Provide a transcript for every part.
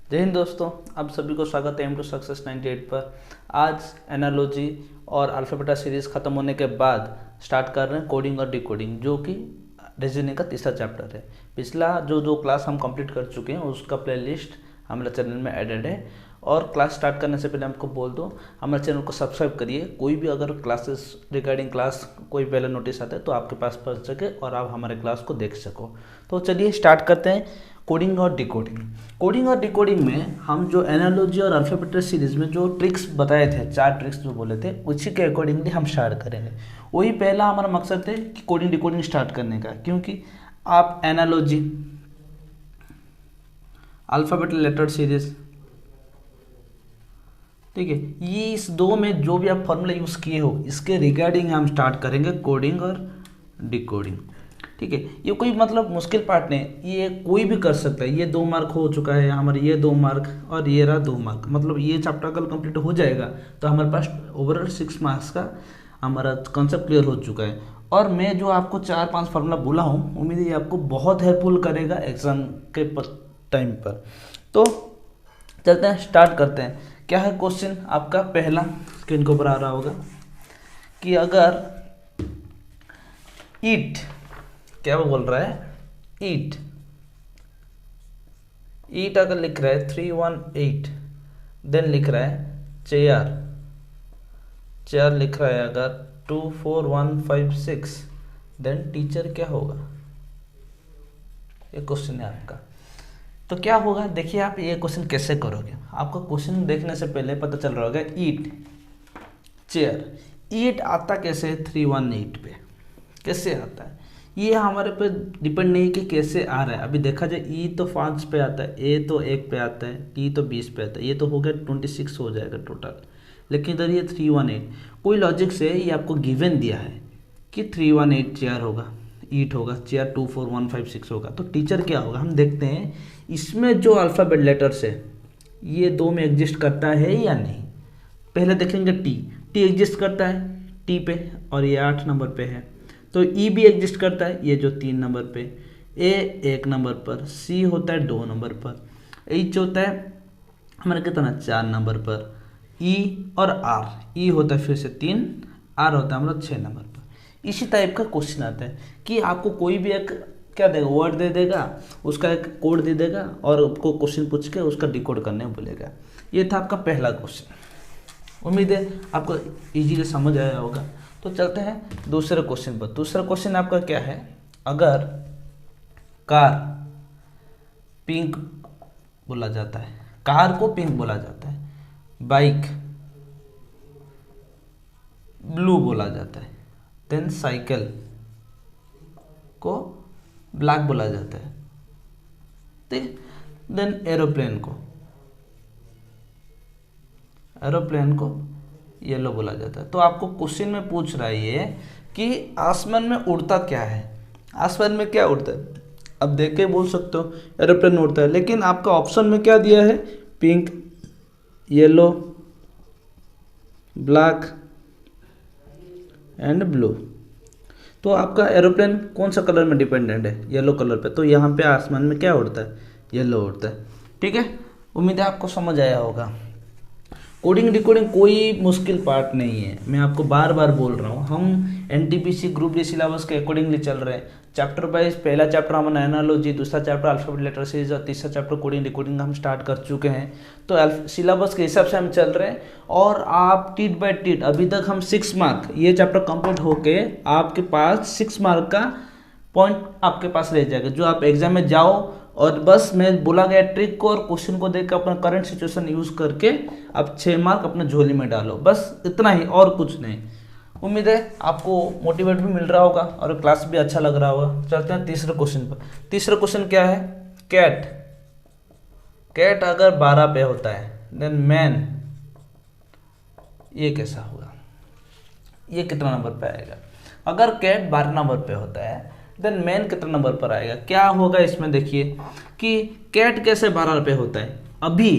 जय हिंद दोस्तों, आप सभी को स्वागत है एम टू सक्सेस 98 पर। आज एनालॉजी और अल्फ़ाबेटा सीरीज़ ख़त्म होने के बाद स्टार्ट कर रहे हैं कोडिंग और डिकोडिंग, जो कि रीजनिंग का तीसरा चैप्टर है। पिछला जो क्लास हम कंप्लीट कर चुके हैं उसका प्लेलिस्ट हमारे चैनल में एडेड है। और क्लास स्टार्ट करने से पहले हमको बोल दो, हमारे चैनल को सब्सक्राइब करिए। कोई भी अगर क्लासेस रिगार्डिंग क्लास कोई पहले नोटिस आता है तो आपके पास पहुंच सके और आप हमारे क्लास को देख सको। तो चलिए स्टार्ट करते हैं कोडिंग और डिकोडिंग। कोडिंग और डिकोडिंग में हम जो एनालॉजी और अल्फ़ाबेटा सीरीज में जो ट्रिक्स बताए थे, 4 ट्रिक्स जो बोले थे, उसी के अकॉर्डिंगली हम स्टार्ट करेंगे। वही पहला हमारा मकसद है कि कोडिंग डिकोडिंग स्टार्ट करने का, क्योंकि आप एनालॉजी, अल्फ़ाबेट लेटर सीरीज, ठीक है, ये इस दो में जो भी आप फॉर्मूला यूज़ किए हो इसके रिगार्डिंग हम स्टार्ट करेंगे कोडिंग और डिकोडिंग। ठीक है, ये कोई मतलब मुश्किल पार्ट नहीं, ये कोई भी कर सकता है। ये 2 मार्क हो चुका है हमारे, ये 2 मार्क और ये रहा 2 मार्क। मतलब ये चैप्टर कल कंप्लीट हो जाएगा तो हमारे पास ओवरऑल 6 मार्क्स का हमारा कॉन्सेप्ट क्लियर हो चुका है। और मैं जो आपको 4-5 फार्मूला बोला हूँ, उम्मीद है ये आपको बहुत हेल्पफुल करेगा एग्जाम के टाइम पर। तो चलते हैं, स्टार्ट करते हैं। क्या है क्वेश्चन आपका पहला, स्क्रीन के ऊपर आ रहा होगा कि अगर ईट, क्या वो बोल रहा है, ईट ईट अगर लिख रहा है 318, देन लिख रहा है चेयर, चेयर लिख रहा है अगर 24156, देन टीचर क्या होगा? ये क्वेश्चन है आपका। तो क्या होगा, देखिए आप ये क्वेश्चन कैसे करोगे। आपको क्वेश्चन देखने से पहले पता चल रहा होगा ईट, चेयर। ईट आता कैसे 318 पे, कैसे आता है? ये हमारे पे डिपेंड नहीं कि कैसे आ रहा है। अभी देखा जाए, ई तो 5 पे आता है, ए तो 1 पे आता है, टी तो 20 पे आता है, ये तो हो गया 26 हो जाएगा टोटल। लेकिन इधर ये 318, कोई लॉजिक से ये आपको गिवन दिया है कि 318 चेयर होगा, ईट होगा, चेयर 24156 होगा। तो टीचर क्या होगा हम देखते हैं। इसमें जो अल्फ़ाबेट लेटर्स है ये 2 में एग्जिस्ट करता है या नहीं। पहले देखेंगे टी एग्जिस्ट करता है टी पे, और ये 8 नंबर पे है। तो ई भी एग्जिस्ट करता है, ये जो 3 नंबर पे, ए 1 नंबर पर, सी होता है 2 नंबर पर, एच होता है हमारा कितना 4 नंबर पर, ई और आर, ई होता है फिर से 3, आर होता है हमारा 6 नंबर पर। इसी टाइप का क्वेश्चन आता है कि आपको कोई भी एक क्या देगा, वर्ड दे देगा, उसका एक कोड दे देगा और आपको क्वेश्चन पूछ के उसका डिकोड करने बोलेगा। ये था आपका पहला क्वेश्चन। उम्मीद है आपको इजीली समझ आया होगा। तो चलते हैं दूसरे क्वेश्चन पर। दूसरा क्वेश्चन आपका क्या है, अगर कार पिंक बोला जाता है, कार को पिंक बोला जाता है, बाइक ब्लू बोला जाता है, देन साइकिल को ब्लैक बोला जाता है, ठीक, देन एरोप्लेन को येलो बोला जाता है। तो आपको क्वेश्चन में पूछ रहा है ये कि आसमान में उड़ता क्या है, आसमान में क्या उड़ता है। अब देख के बोल सकते हो एरोप्लेन उड़ता है, लेकिन आपका ऑप्शन में क्या दिया है, pink, yellow, black and blue. तो आपका एरोप्लेन कौन सा कलर में डिपेंडेंट है, येलो कलर पे। तो यहाँ पे आसमान में क्या उड़ता है, येलो उड़ता है। ठीक है, उम्मीद है आपको समझ आया होगा। कोडिंग डिकोडिंग कोई मुश्किल पार्ट नहीं है, मैं आपको बार बार बोल रहा हूँ। हम एनटीपीसी ग्रुप डी सिलेबस के अकॉर्डिंगली चल रहे हैं। चैप्टर वाइज पहला चैप्टर हमारा एनालॉजी, दूसरा चैप्टर अल्फ़ाबेट लेटर सीरीज और तीसरा चैप्टर कोडिंग डिकोडिंग हम स्टार्ट कर चुके हैं। तो सिलेबस के हिसाब से हम चल रहे हैं और आप टीट बाय टीट अभी तक हम 6 मार्क, ये चैप्टर कंप्लीट होके आपके पास 6 मार्क का पॉइंट आपके पास रह जाएगा, जो आप एग्जाम में जाओ और बस मैं बोला गया ट्रिक को और क्वेश्चन को देख कर अपना करंट सिचुएशन यूज करके आप 6 मार्क अपने झोली में डालो, बस इतना ही और कुछ नहीं। उम्मीद है आपको मोटिवेट भी मिल रहा होगा और क्लास भी अच्छा लग रहा होगा। चलते हैं तीसरे क्वेश्चन पर। तीसरा क्वेश्चन क्या है, कैट, कैट अगर 12 पे होता है, देन मैन, ये कैसा होगा, ये कितना नंबर पे आएगा। अगर कैट 12 नंबर पे होता है, देन मैन कितना नंबर पर आएगा, क्या होगा इसमें। देखिए कि कैट कैसे 12 पे होता है। अभी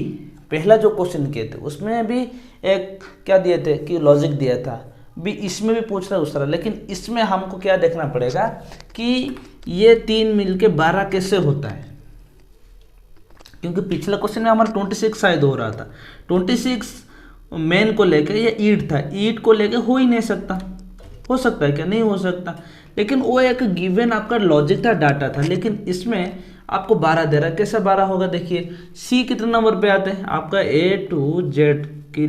पहला जो क्वेश्चन किए थे उसमें भी एक क्या दिए थे कि लॉजिक दिया था, भी इसमें भी पूछ रहा है उस तरह। लेकिन इसमें हमको क्या देखना पड़ेगा कि ये 3 मिलके 12 कैसे होता है। क्योंकि पिछले क्वेश्चन में हमारा 26 शायद हो रहा था, 26 मेन को लेके ये ईट था, ईट को लेके हो ही नहीं सकता। हो सकता है क्या? नहीं हो सकता। लेकिन वो एक गिवन आपका लॉजिक था, डाटा था, लेकिन इसमें आपको 12 दे रहा है। कैसे 12 होगा? देखिए सी कितने नंबर पे आते हैं आपका A to Z की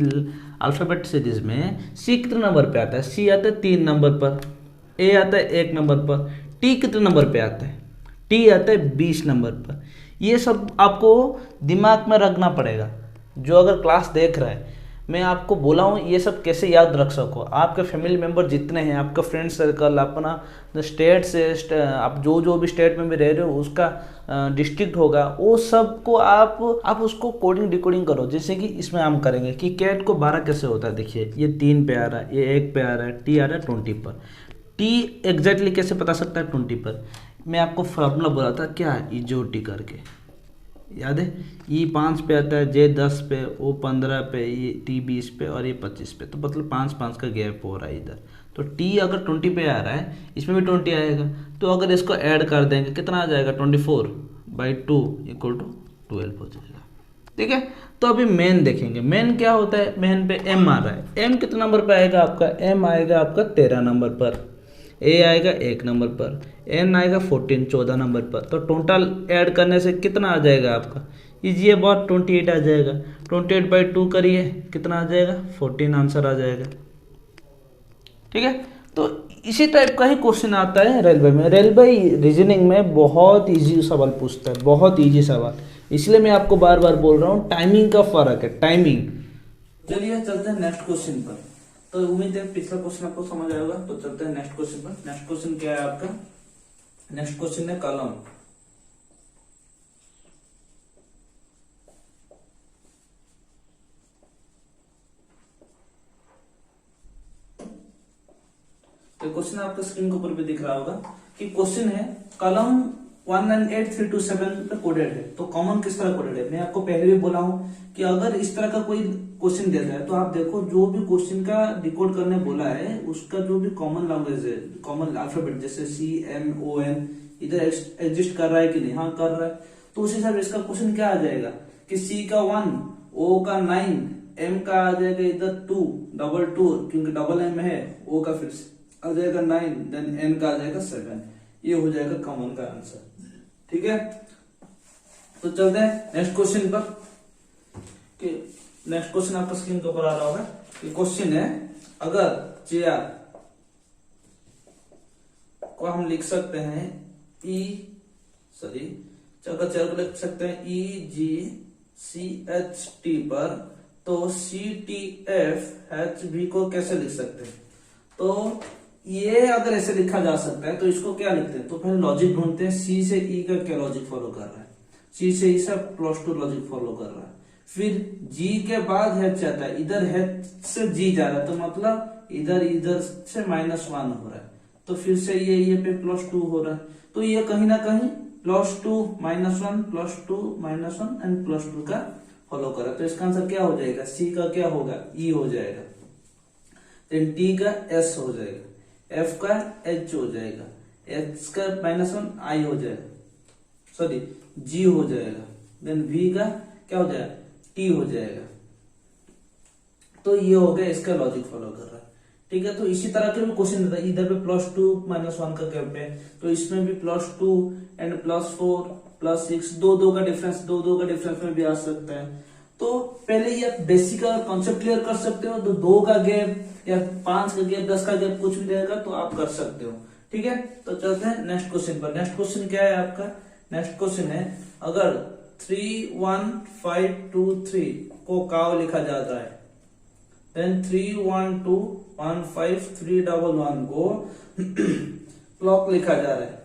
अल्फ़ाबेट सीरीज में सी कितने नंबर पे आता है? सी आता है 3 नंबर पर, ए आता है 1 नंबर पर, टी कितने नंबर पे आता है? टी आता है 20 नंबर पर। ये सब आपको दिमाग में रखना पड़ेगा। जो अगर क्लास देख रहा है, मैं आपको बोला हूँ ये सब कैसे याद रख सको। आपके फैमिली मेम्बर जितने हैं, आपका फ्रेंड सर्कल, अपना स्टेट से आप जो भी स्टेट में भी रह रहे हो उसका डिस्ट्रिक्ट होगा, वो सब को आप उसको कोडिंग डिकोडिंग करो। जैसे कि इसमें हम करेंगे कि कैट को 12 कैसे होता है। देखिए ये 3 पे आ रहा है, ये 1 पे आ रहा है, टी आ रहा है 20 पर। टी एग्जैक्टली कैसे पता सकता है 20 पर? मैं आपको फॉर्मूला बोला था क्या, इजोटी करके, याद है? ई 5 पे आता है, जे 10 पे, ओ 15 पे, ये टी 20 पे और ये 25 पे। तो मतलब 5-5 का गैप हो रहा है इधर। तो टी अगर 20 पे आ रहा है, इसमें भी 20 आएगा। तो अगर इसको ऐड कर देंगे कितना आ जाएगा? 24/2 = 12 हो जाएगा। ठीक है, तो अभी मेन देखेंगे। मेन क्या होता है? मेन पे एम आ रहा है। एम कितने नंबर पे आएगा आपका? एम आएगा आपका 13 नंबर पर, ए आएगा 1 नंबर पर, एन आएगा 14 नंबर पर। तो टोटल ऐड करने से कितना आ जाएगा आपका? इजी है बहुत, 28 आ जाएगा। 28/2 करिए, कितना आ जाएगा? 14 आंसर आ जाएगा। ठीक है, तो इसी टाइप का ही क्वेश्चन आता है रेलवे में। रेलवे रीजनिंग में बहुत इजी सवाल पूछता है, बहुत इजी सवाल। इसलिए मैं आपको बार बार बोल रहा हूँ, टाइमिंग का फर्क है, टाइमिंग। चलिए चलते हैं नेक्स्ट क्वेश्चन पर। तो उम्मीद है पिछला क्वेश्चन आपको समझ आएगा। तो चलते हैं नेक्स्ट क्वेश्चन पर। नेक्स्ट क्वेश्चन क्या है आपका? नेक्स्ट क्वेश्चन है कॉलम। तो क्वेश्चन आपका स्क्रीन के ऊपर भी दिख रहा होगा कि क्वेश्चन है कॉलम 198327 पे कोडेड है। तो कॉमन किस तरह कोडेड है? मैं आपको पहले भी बोला हूं कि अगर इस तरह का कोई क्वेश्चन देता है तो आप देखो जो भी क्वेश्चन का डिकोड करने बोला है उसका जो भी कॉमन लैंग्वेज है, कॉमन अल्फाबेट जैसे CMON इधर एग्जिस्ट कर रहा है कि नहीं? हाँ कर रहा है। तो उस हिसाब से इसका क्वेश्चन क्या आ जाएगा कि C का 1, O का 9, M का आ जाएगा इधर 2, डबल 2 क्योंकि डबल M है, O का फिर आ जाएगा 9, देन N का आ जाएगा 7। ये हो जाएगा कॉमन का आंसर। ठीक है, तो चलते हैं नेक्स्ट क्वेश्चन पर। कि नेक्स्ट क्वेश्चन आपका स्क्रीन के ऊपर आ रहा होगा कि क्वेश्चन है अगर चेयर को हम लिख सकते हैं अगर चेयर को लिख सकते हैं EGCHT पर, तो CTFHB को कैसे लिख सकते हैं? तो ये अगर ऐसे लिखा जा सकता है तो इसको क्या लिखते हैं? तो पहले लॉजिक ढूंढते हैं। C से E का क्या लॉजिक फॉलो कर रहा है? C से E से +2 लॉजिक फॉलो कर रहा है। फिर G के बाद H आता है, इधर H से G जा रहा है, तो मतलब इधर से -1 हो रहा है। तो फिर से ये पे +2 हो रहा है। तो ये कहीं ना कहीं +2 -1 +2 -1 एंड +2 का फॉलो कर रहा है। तो इसका आंसर क्या हो जाएगा? C का क्या होगा? E हो जाएगा। देन T का S हो जाएगा, F का H हो जाएगा, H का -1 I हो जाएगा, सॉरी G हो जाएगा। देन V का क्या हो जाएगा? T हो जाएगा। तो ये हो गया, इसका लॉजिक फॉलो कर रहा है। ठीक है, तो इसी तरह के भी क्वेश्चन रहता है। इधर पे +2 -1 का गैप है, तो इसमें भी +2 एंड +4 +6 दो का डिफरेंस में भी आ सकता है। तो पहले ये बेसिक का कॉन्सेप्ट क्लियर कर सकते हो। तो 2 का गैप या 5 का गैप, 10 का गैप कुछ भी रहेगा तो आप कर सकते हो। ठीक है, तो चलते हैं नेक्स्ट क्वेश्चन पर। नेक्स्ट क्वेश्चन क्या है आपका? नेक्स्ट क्वेश्चन है अगर 31523 को काव लिखा जाता है, देन 312153111 को क्लॉक लिखा जा रहा है,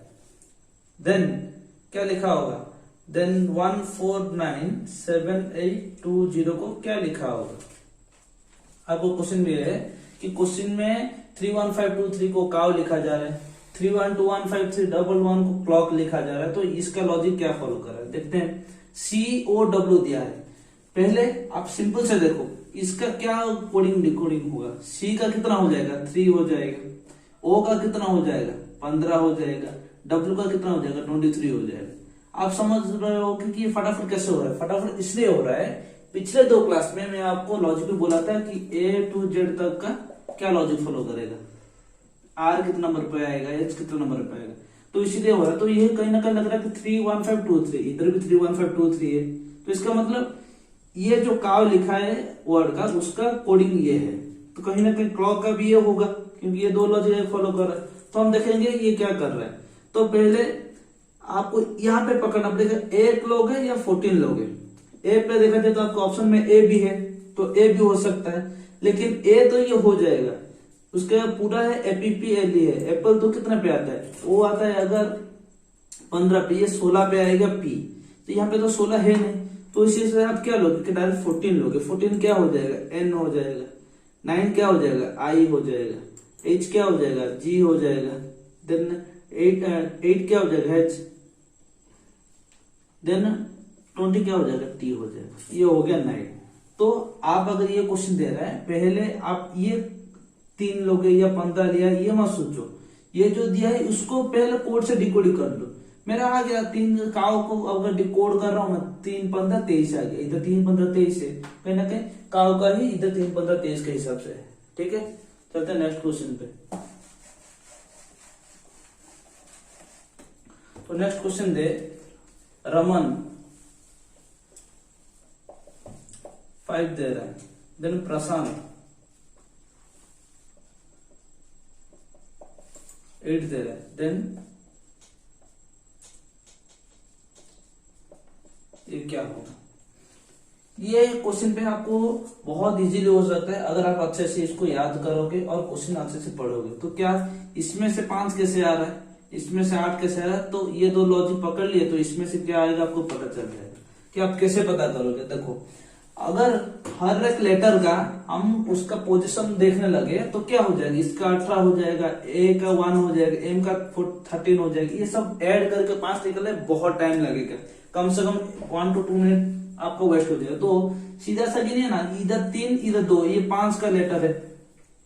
देन क्या लिखा होगा? देन 1497820 को क्या लिखा होगा? आपको क्वेश्चन भी है कि क्वेश्चन में 31523 को काव लिखा जा रहा है, 312153111 को क्लॉक लिखा जा रहा है। तो इसका लॉजिक क्या फॉलो कर रहा है? देखते हैं। COW दिया है। पहले आप सिंपल से देखो इसका क्या कोडिंग डिकोडिंग होगा। C का कितना हो जाएगा? 3 हो जाएगा। O का कितना हो जाएगा? 15 हो जाएगा। W का कितना हो जाएगा? 23 हो जाएगा। आप समझ रहे हो कि ये फटाफट कैसे हो रहा है? फटाफट इसलिए हो रहा है, पिछले 2 क्लास में मैं आपको लॉजिक में बोला था कि A to Z तक का क्या लॉजिक फॉलो करेगा, R कितना नंबर पे आएगा, H कितना नंबर पे आएगा, तो इसीलिए हो रहा है। तो ये कहीं ना कहीं लग रहा है कि 3 1 5 2 3, इधर भी 3 1 5 2 3 है, तो इसका मतलब ये जो काव लिखा है वर्ड का, उसका कोडिंग ये है, तो कहीं ना कहीं क्लॉक का भी ये होगा, क्योंकि ये 2 लॉजिक फॉलो कर रहा है। तो हम देखेंगे ये क्या कर रहा है। तो पहले आपको यहाँ पे पकड़ना पड़ेगा, 1 लोग है या 14 लोग है। ए पे देखा जाए तो आपको ऑप्शन में ए भी है, तो ए भी हो सकता है, लेकिन ए तो ये हो जाएगा, उसका पूरा है APPLE है। एप्पल तो कितना पे आता है, वो आता है अगर 15 पे, ये 16 पे आएगा पी, तो यहाँ पे तो 16 है नहीं, तो इसी से आप क्या लोगे, डायरेक्ट 14 लोगे। 14 क्या हो जाएगा, N हो जाएगा, 9 क्या हो जाएगा, I हो जाएगा, H क्या हो जाएगा, G हो जाएगा, देन 8 क्या हो जाएगा, H, देन 20 क्या हो जाएगा, T हो जाएगा। ये हो गया 9। तो आप अगर ये क्वेश्चन दे रहे हैं, पहले आप ये 3 लोगे या 15 लिया, ये मत सोचो, ये जो दिया है उसको पहले कोड से डिकोड कर लो। मेरा आ गया 3 काव को अगर डिकोड कर रहा हूं मैं, 3 15 23 आ गया, इधर 3 15 23 है, कहीं ना कहीं काव का ही इधर 3 15 23 के हिसाब से है। ठीक है, चलते हैं नेक्स्ट क्वेश्चन पे। तो नेक्स्ट क्वेश्चन दे, रमन 5 दे रहा है, देन प्रशांत 8 दे रहा है, देन ये क्या होगा। ये क्वेश्चन पे आपको बहुत इजीली हो सकता है अगर आप अच्छे से इसको याद करोगे और क्वेश्चन अच्छे से पढ़ोगे। तो क्या इसमें से 5 कैसे आ रहा है, इसमें से 8 कैसे आ रहा है, तो ये 2 लॉजिक पकड़ लिए, तो इसमें से क्या आएगा आपको पता चल जाएगा। कि आप कैसे पता करोगे, देखो अगर हर एक लेटर का हम उसका पोजीशन देखने लगे तो क्या हो जाएगा, इसका 18 हो जाएगा, ए का 1 हो जाएगा, एम का 13 हो जाएगा, ये सब ऐड करके 5 निकलने बहुत टाइम लगेगा, कम से कम 1 to 2 मिनट आपको वेस्ट हो जाएगा। तो सीधा सा गिनिए ना, इधर 3 इधर 2, ये 5 का लेटर है,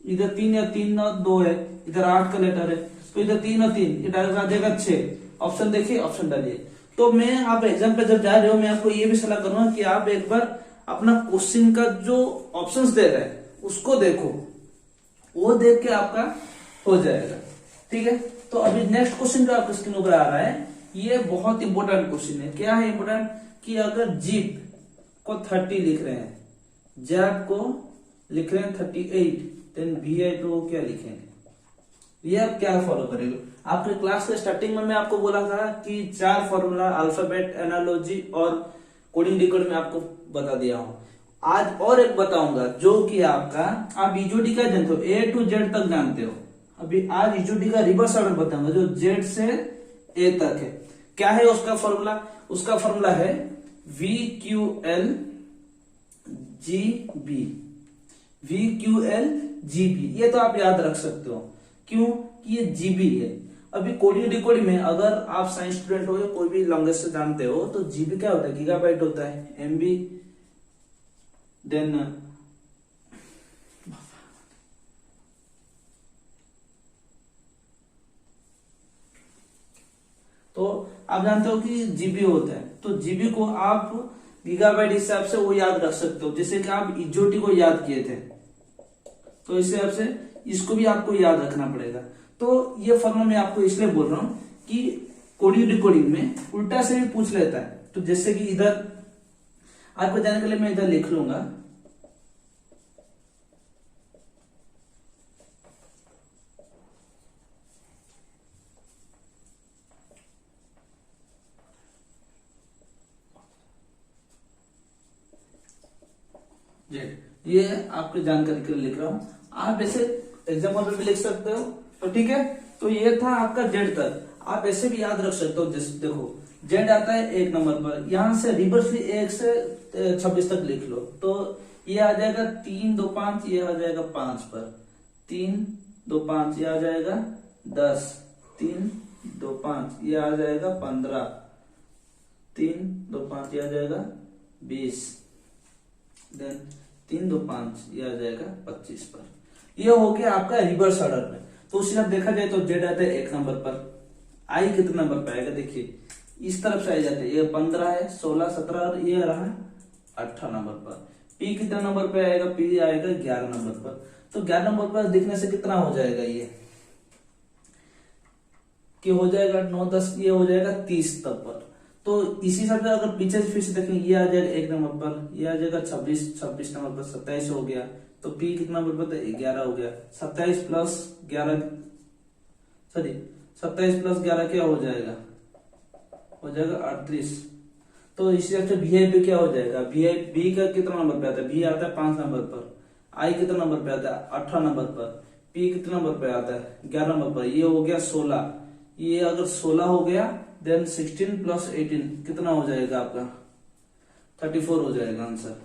इधर 3 या 3 और 2 है, इधर 8 का लेटर है, तो इधर 3 और 3, ये डायरेक्ट आ जाएगा 6। ऑप्शन देखिए, ऑप्शन डालिए। तो मैं आप एग्जाम पे जब जा रहे हो, मैं आपको ये भी सलाह करूंगा कि आप एक बार अपना क्वेश्चन का जो ऑप्शंस दे रहे हैं उसको देखो, वो देख के आपका हो जाएगा। ठीक है, तो अभी नेक्स्ट क्वेश्चन जो आपके स्क्रीन पर आ रहा है, ये बहुत इंपॉर्टेंट क्वेश्चन है। क्या है इंपॉर्टेंट, कि अगर जीप को 30 लिख रहे हैं, जैप को लिख रहे हैं 38, देन VI को क्या लिखेंगे, ये आप क्या फॉलो करेंगे। आपके क्लास के स्टार्टिंग में मैं आपको बोला था कि 4 फॉर्मूला, अल्फाबेट, एनालॉजी और कोडिंग डिकोड में आपको बता दिया हूं। आज और एक बताऊंगा जो कि आपका, आप ईजोडी का जानते हो, A to Z तक जानते हो, अभी आज ईजोडी का रिवर्स ऑर्डर बताऊंगा जो Z से A तक है। क्या है उसका फॉर्मूला, उसका फॉर्मूला है VQL GB, VQL GB, ये तो आप याद रख सकते हो, क्यों कि ये GB है। अभी कोडिंग डिकोडिंग में अगर आप साइंस स्टूडेंट हो या कोई भी लैंग्वेज से जानते हो, तो जीबी क्या होता है, गीगाबाइट होता है, एमबी, देन तो आप जानते हो कि जीबी होता है, तो जीबी को आप गीगाबाइट हिसाब से वो याद रख सकते हो, जैसे कि आप इजोटी को याद किए थे, तो इस हिसाब से इसको भी आपको याद रखना पड़ेगा। तो ये फॉर्मूला मैं आपको इसलिए बोल रहा हूं कि कोडिंग डिकोडिंग में उल्टा से भी पूछ लेता है। तो जैसे कि इधर आपको जानने के लिए मैं इधर लिख लूंगा, ये आपकी जानकारी के लिए लिख रहा हूं, आप ऐसे एग्जाम्पल में भी लिख सकते हो। तो ठीक है, तो ये था आपका जेड तक, आप ऐसे भी याद रख सकते हो। जैसे देखो जेड आता है 1 नंबर पर, यहां से रिवर्सली 1 से 26 तक लिख लो, तो ये आ जाएगा 3 2 5, ये आ जाएगा 5 पर, 3 2 5, ये आ जाएगा 10, 3 2 5, ये आ जाएगा 15, 3 2 5, ये आ जाएगा 20, देन 3 2 5, ये आ जाएगा 25 पर। ये हो गया आपका रिवर्स ऑर्डर में। तो उसी तरह देखा जाए तो जेड आता है 1 नंबर पर, आई कितने नंबर पर आएगा, देखिए इस तरफ से आ जाते हैं, ये 15 है, 16, 17 और ये रहा 18 नंबर पर। पी कितने नंबर पे आएगा? पी आएगा 11 नंबर पर। तो 11 नंबर पर दिखने से कितना हो जाएगा ये कि हो जाएगा 9, 10, ये हो जाएगा 30 तब पर। तो इसी हिसाब से अगर पीछे फिर से देखें, ये आ जाएगा 1 नंबर पर, ये आ जाएगा 26 नंबर पर, 27 हो गया। तो पी कितना नंबर पर? 11 हो गया। 27 प्लस 11 सॉरी 27 प्लस 11 क्या हो जाएगा? हो जाएगा 38। तो इसी तरह से वी क्या हो जाएगा? वी का कितना नंबर पे आता है? वी आता है 5 नंबर पर। आई कितना नंबर पे आता है? 18 नंबर पर। पी कितना नंबर पे आता है? 11 नंबर पर। ये हो गया 16। ये अगर 16 हो गया देन 16 प्लस 18 कितना हो जाएगा आपका? 34 हो जाएगा आंसर।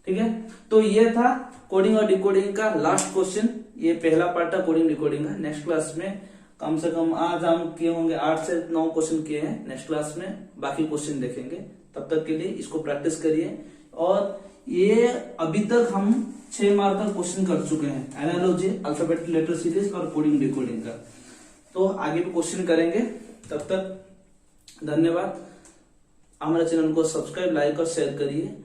ठीक है, तो ये था कोडिंग और डिकोडिंग का लास्ट क्वेश्चन। ये पहला पार्ट था कोडिंग डिकोडिंग का। नेक्स्ट क्लास में कम से कम आज हम किए होंगे 8 से 9 क्वेश्चन किए हैं। नेक्स्ट क्लास में बाकी क्वेश्चन देखेंगे। तब तक के लिए इसको प्रैक्टिस करिए। और ये अभी तक हम 6 मार्क का क्वेश्चन कर चुके हैं, एनालॉजी, अल्फाबेटिक लेटर सीरीज और कोडिंग डिकोडिंग का। तो आगे भी क्वेश्चन करेंगे। तब तक धन्यवाद। हमारे चैनल को सब्सक्राइब, लाइक और शेयर करिए।